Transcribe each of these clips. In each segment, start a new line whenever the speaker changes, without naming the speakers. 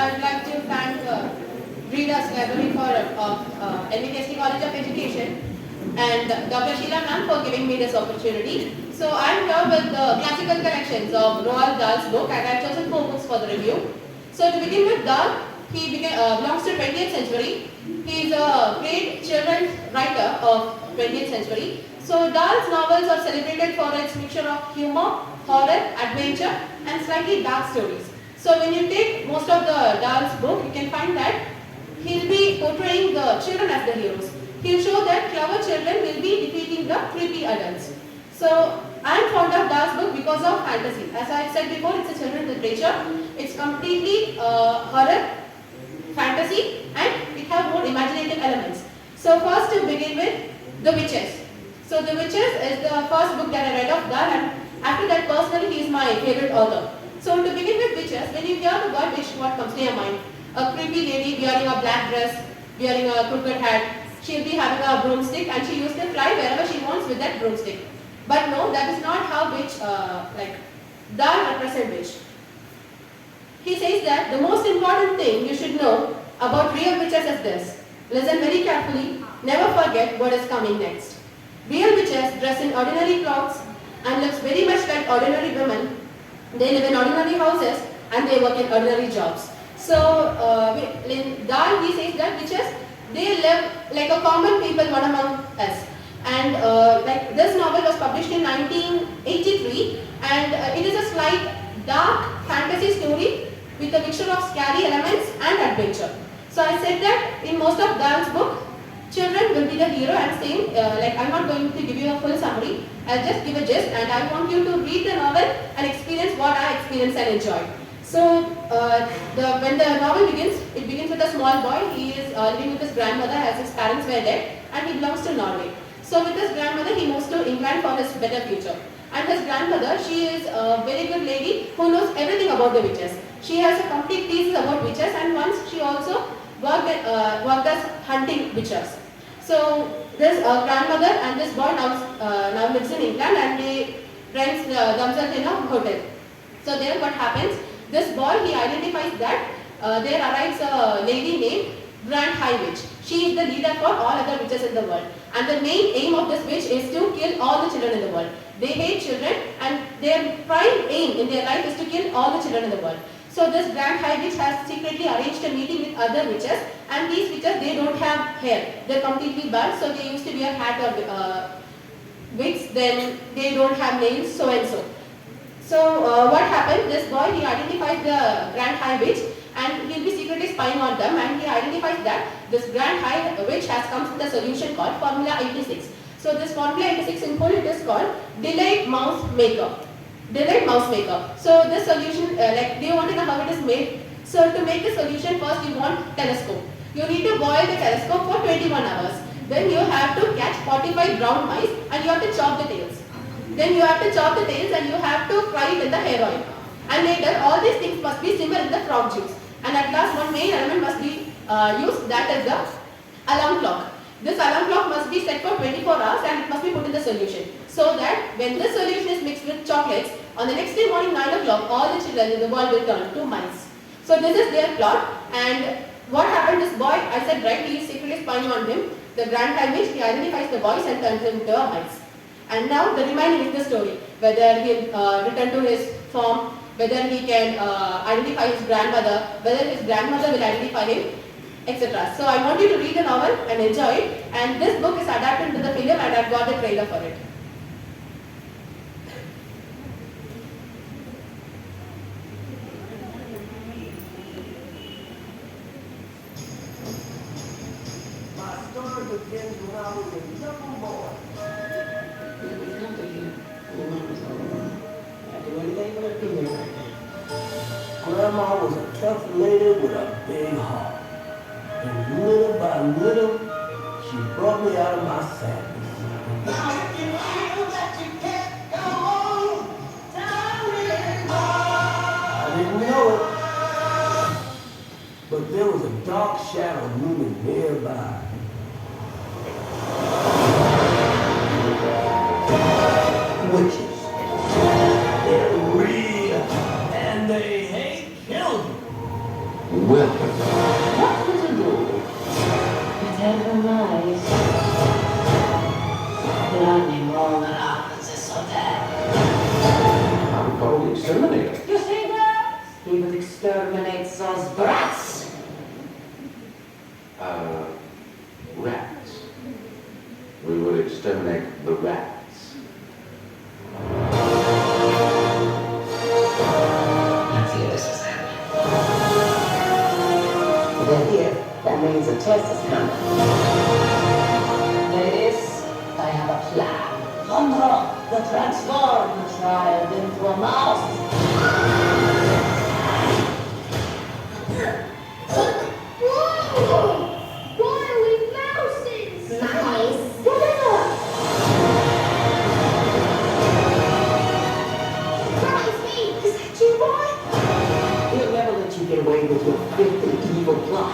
I'd like to thank Readers Library for N.V.K.S.D. College of Education and Dr. Sheila ma'am for giving me this opportunity. So I'm here with the classical collections of Roald Dahl's book, and I've chosen 4 books for the review. So to begin with, Dahl, he belongs to 20th century. He is a great children's writer of 20th century. So Dahl's novels are celebrated for its mixture of humor, horror, adventure, and slightly dark stories. So when you take most of the Dahl's book, you can find that he'll be portraying the children as the heroes. He'll show that clever children will be defeating the creepy adults. So I'm fond of Dahl's book because of fantasy. As I said before, it's a children's literature. It's completely horror, fantasy, and it has more imaginative elements. So first to begin with, The Witches. So The Witches is the first book that I read of Dahl, and after that personally he is my favorite author. So to begin with Witches, when you hear the word witch, what comes to your mind? A creepy lady wearing a black dress, wearing a crooked hat. She'll be having a broomstick and she used to fly wherever she wants with that broomstick. But no, that is not how witch, Dahl represents witch. He says that the most important thing you should know about real witches is this. Listen very carefully, never forget what is coming next. Real witches dress in ordinary clothes and looks very much like ordinary women. They live in ordinary houses and they work in ordinary jobs. So in Dahl he says that witches, they live like a common people, one among us. And like this novel was published in 1983, and it is a slight dark fantasy story with a mixture of scary elements and adventure. So I said that in most of Dahl's book, children will be the hero. I'm saying I'm not going to give you a full summary. I'll just give a gist, and I want you to read the novel and experience what I experienced and enjoyed. So when the novel begins, it begins with a small boy. He is living with his grandmother as his parents were dead, and he belongs to Norway. So with his grandmother, he moves to England for his better future. And his grandmother, she is a very good lady who knows everything about the witches. She has a complete thesis about witches, and once she also worked as hunting witches. So this grandmother and this boy now lives in England, and they rent themselves in a hotel. So there what happens, this boy, he identifies that there arrives a lady named Grand High Witch. She is the leader for all other witches in the world. And the main aim of this witch is to kill all the children in the world. They hate children, and their prime aim in their life is to kill all the children in the world. So this Grand High Witch has secretly arranged a meeting with other witches, and these witches, they don't have hair. They're completely bald, so they used to wear hat or wigs, then they don't have nails, so and so. So what happened, this boy, he identifies the Grand High Witch, and he'll be secretly spying on them, and he identifies that this Grand High Witch has come with a solution called Formula 86. So this Formula 86 in full, it is called Delayed Mouse Maker. Delayed Mouse Maker. So this solution, do you want to know how it is made? So to make the solution, first you want telescope. You need to boil the telescope for 21 hours. Then you have to catch 45 brown mice, and you have to chop the tails. Then you have to chop the tails, and you have to fry it in the hair oil. And later, all these things must be simmered in the frog juice. And at last, one main element must be used, that is the alarm clock. This alarm clock must be set for 24 hours, and it must be put in the solution. So that when this solution is mixed with chocolates, on the next day morning 9 o'clock, all the children in the world will turn to mice. So this is their plot. And what happened, this boy, I said right, he is secretly spying on him. The Grand High Witch, he identifies the boys and turns him into a mice. And now the remaining is the story, whether he'll return to his farm, whether he can identify his grandmother, whether his grandmother will identify him, etc. So I want you to read the novel and enjoy it. And this book is adapted to the film, and I've got the trailer for it.
My story begins when I was a young boy. Grandma was a tough lady with a big heart. And little by little, she brought me out of my sadness. I didn't know it, but there was a dark shadow looming nearby. Witches. They're real, and they hate children.
the opposites of that.
I would call the exterminator.
You see that? He would exterminate those brats.
Rats. We would exterminate the rats.
Let's see this is happening. They're here. That means a test is coming. Ladies, I have a plan. Sandra, the transform the child into a mouse.
Why are we mouses?
Nice.
Promise me, is that you, boy?
We'll never let you get away with your filthy evil plot.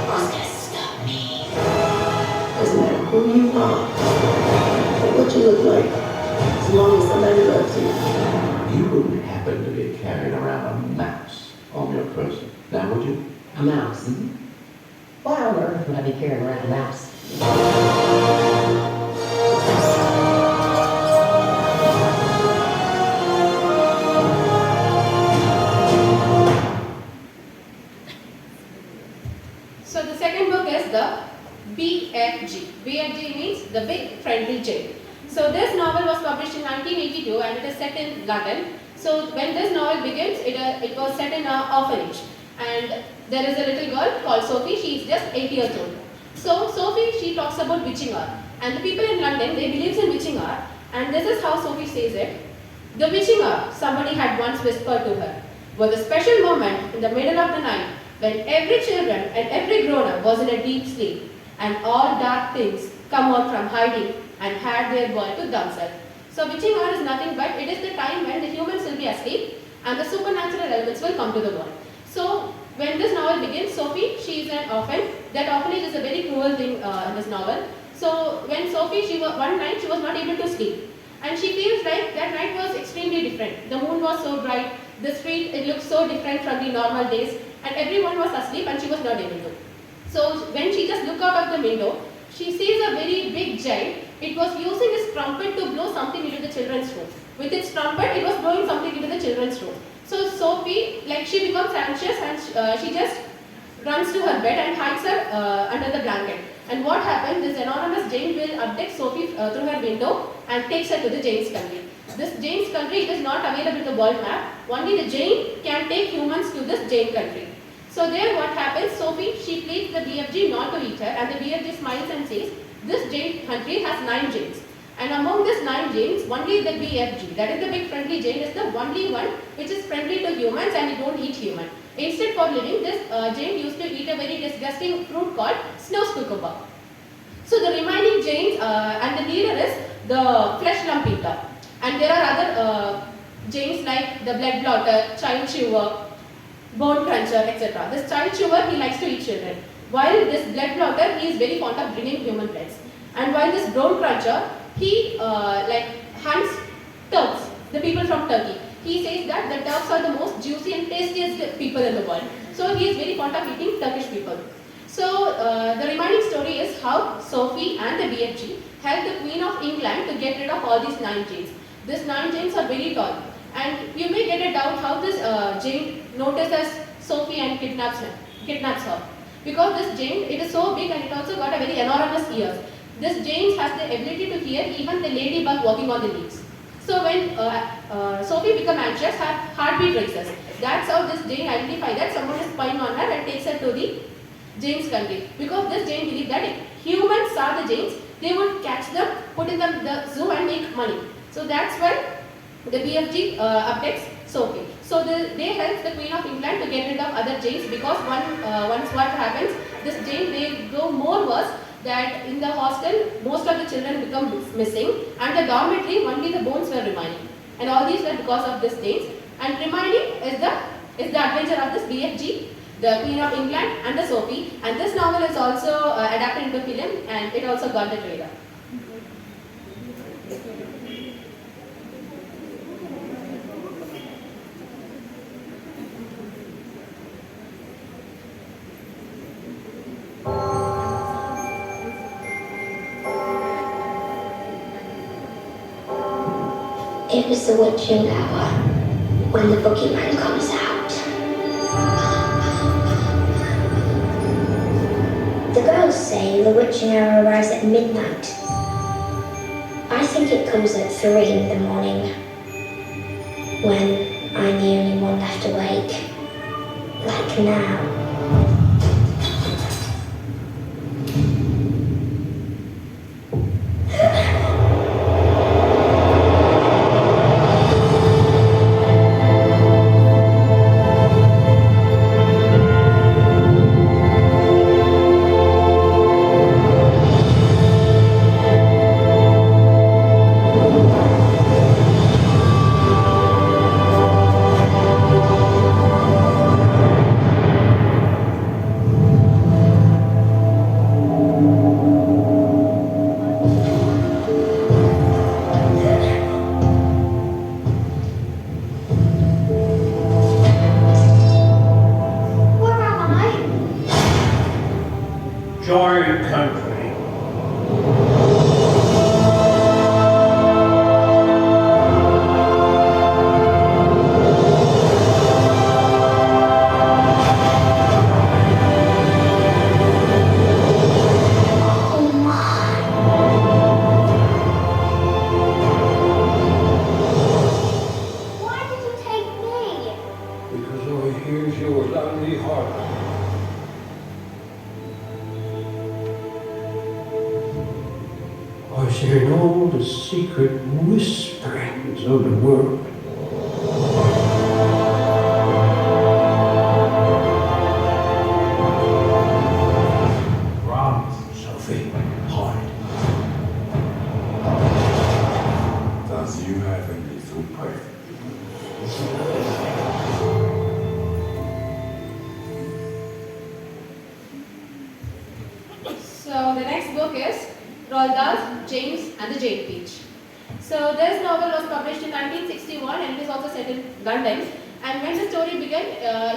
Who's gonna stop me?
Doesn't matter who you are or what you look like, as long as somebody loves you.
You wouldn't happen to be carrying around a mouse on your person, now would you?
A mouse? Why on earth would I be carrying around a mouse?
So the second book is the BFG. BFG means the Big Friendly Giant. So this novel was published in 1982 and it is set in London. So when this novel begins, it was set in an orphanage. And there is a little girl called Sophie. She is just 8 years old. So Sophie, she talks about witching hour. And the people in London, they believe in witching hour. And this is how Sophie says it. The witching hour, somebody had once whispered to her, was a special moment in the middle of the night when every children and every grown-up was in a deep sleep and all dark things come out from hiding and had their world to themselves. So witching hour is nothing but it is the time when the humans will be asleep and the supernatural elements will come to the world. So when this novel begins, Sophie, she is an orphan. That orphanage is a very cruel thing in this novel. So when Sophie, one night she was not able to sleep. And she feels like that night was extremely different. The moon was so bright, the street, it looked so different from the normal days. And everyone was asleep and she was not able to. So when she just looked out of the window, she sees a very big giant. It was using its trumpet to blow something into the children's room. With its trumpet, it was blowing something into the children's room. So Sophie, she becomes anxious and she just runs to her bed and hides her under the blanket. And what happens, this anonymous giant will abduct Sophie through her window and takes her to the giant's country. This giant's country is not available in the world map. Only the giant can take humans to this giant country. So there what happens, Sophie, she pleads the BFG not to eat her and the BFG smiles and says, this giant country has 9 giants. And among these 9 giants, only the BFG, that is the Big Friendly Giant, is the only one which is friendly to humans and it won't eat human. Instead for living, this giant used to eat a very disgusting fruit called snow cucumber. So the remaining giants and the leader is the flesh lump eater. And there are other giants like the blood blotter, child chewer, bone cruncher, etc. This child chewer, he likes to eat children. While this blood blotter, he is very fond of drinking human blood. And while this bone cruncher, he hunts Turks, the people from Turkey. He says that the Turks are the most juicy and tastiest people in the world. So he is very fond of eating Turkish people. So the remaining story is how Sophie and the BFG helped the Queen of England to get rid of all these 9 giants. These 9 giants are very tall. And you may get a doubt how this giant notices Sophie and kidnaps her. Because this giant, it is so big and it also got a very enormous ears. This giant has the ability to hear even the ladybug walking on the leaves. So when Sophie becomes anxious, her heartbeat races. That's how this giant identifies that someone is spying on her and takes her to the giant's country. Because this giant believes that if humans saw the giants, they would catch them, put in the zoo and make money. So that's why the BFG abducts Sophie. So they help the Queen of England to get rid of other giants because once what happens, this giant, they go more worse that in the hostel, most of the children become missing and the dormitory, only the bones were remaining. And all these were because of this giants. And remaining is the adventure of this BFG, the Queen of England and the Sophie. And this novel is also adapted into film and it also got the trailer.
It was the witching hour when the boogeyman comes out. The girls say the witching hour arrives at midnight. I think it comes at 3 in the morning, when I'm the only one left awake, like now.
Giant country.
Why did you take me?
Because I hears your lonely heart. I hear all the secret whisperings of the world. Run, Sophie, hide.
Does you have any super?
So the next book is Roald Dahl's James and the Jade Peach. So this novel was published in 1961 and it is also set in London. And when the story began,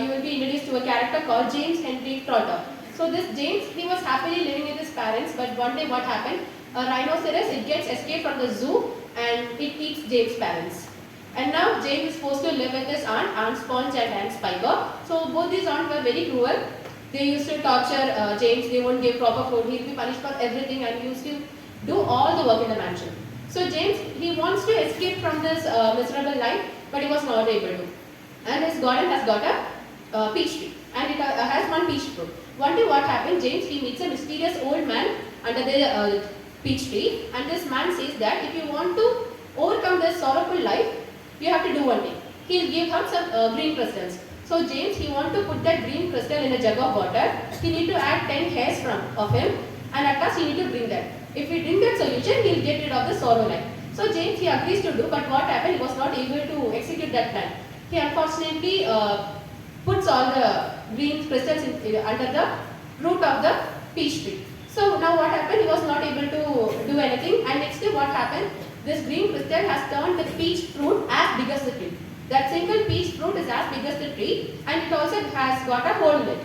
you will be introduced to a character called James Henry Trotter. So this James, he was happily living with his parents, but one day what happened? A rhinoceros, it gets escaped from the zoo and it eats James' parents. And now James is forced to live with his Aunt Sponge and Aunt Spiker. So both these aunts were very cruel. They used to torture James, they won't give proper food, he'll be punished for everything and he used to do all the work in the mansion. So James, he wants to escape from this miserable life, but he was not able to. And his garden has got a peach tree and it has one peach fruit. One day what happened, James, he meets a mysterious old man under the peach tree, and this man says that if you want to overcome this sorrowful life, you have to do one thing. He'll give him some green crystals. So James, he want to put that green crystal in a jug of water. He need to add 10 hairs of him, and at last he need to drink that. If he drink that solution, he'll get rid of the sorrow life. So James, he agrees to do, but what happened, he was not able to execute that plan. He unfortunately puts all the green crystals under the root of the peach tree. So now what happened, he was not able to do anything, and next day what happened, this green crystal has turned the peach fruit as big as the tree. That single peach fruit is as big as the tree and it also has got a hole in it.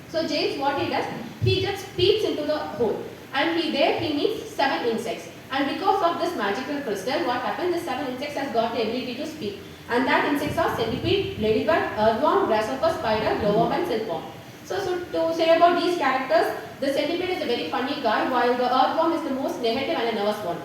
So James, what he does, he just peeps into the hole and he meets 7 insects. And because of this magical crystal, what happens, the 7 insects has got the ability to speak. And that insects are centipede, ladybug, earthworm, grasshopper, spider, glowworm and silkworm. So to say about these characters, the centipede is a very funny guy while the earthworm is the most negative and a nervous one.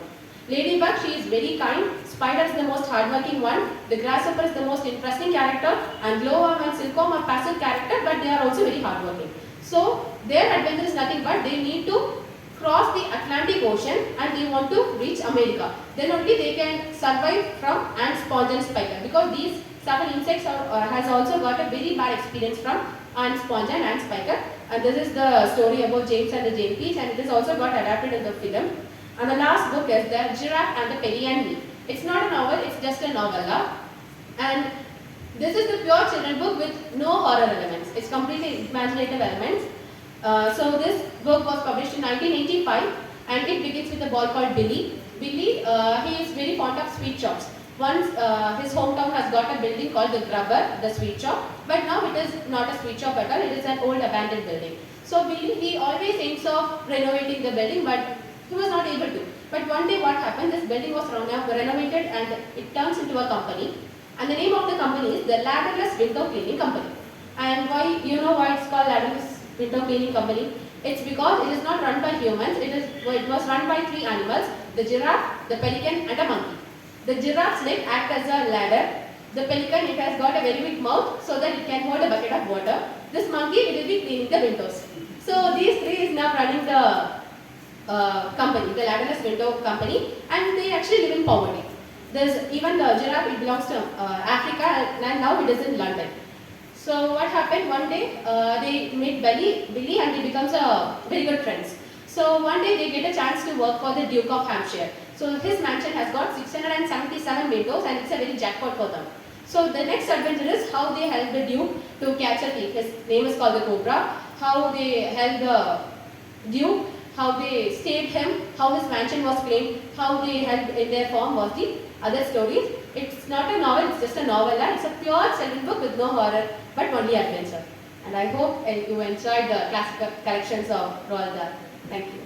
Ladybug, she is very kind. Spider is the most hardworking one. The grasshopper is the most interesting character. And glowworm and silkworm are passive character, but they are also very hardworking. So their adventure is nothing but they need to cross the Atlantic Ocean and they want to reach America. Then only they can survive from ant, sponge and spiker, because these 7 insects has also got a very bad experience from ant, sponge and ant spiker. And this is the story about James and the Jade Peach, and it is also got adapted in the film. And the last book is The Giraffe and the Penny and Me. It's not a novel, it's just a novella. And this is the pure children book with no horror elements. It's completely imaginative elements. So this book was published in 1985 and it begins with a boy called Billy. Billy, he is very fond of sweet shops. Once his hometown has got a building called the Grubber, the sweet shop, but now it is not a sweet shop at all, it is an old abandoned building. So Billy, he always thinks of renovating the building, but he was not able to. But one day what happened, this building was renovated and it turns into a company. And the name of the company is the Ladderless Window Cleaning Company. And why, you know why it's called Ladderless Window Cleaning Company? It's because it is not run by humans, it was run by 3 animals, the giraffe, the pelican and a monkey. The giraffe's neck acts as a ladder. The pelican, it has got a very big mouth so that it can hold a bucket of water. This monkey, it will be cleaning the windows. So these 3 is now running the company, the Ladderless Window Company, and they actually live in poverty. There's even the giraffe, it belongs to Africa, and now it is in London. So what happened one day, they meet Billy and they becomes a very good friends. So one day they get a chance to work for the Duke of Hampshire. So his mansion has got 677 windows and it's a very jackpot for them. So the next adventure is how they help the Duke to catch a thief. His name is called the Cobra. How they help the Duke, how they saved him, how his mansion was claimed, how they helped in their form was the other stories. It's not a novel, it's just a novella. It's a pure children's book with no horror, but only adventure. And I hope you enjoyed the classic collections of Roald Dahl. Thank you.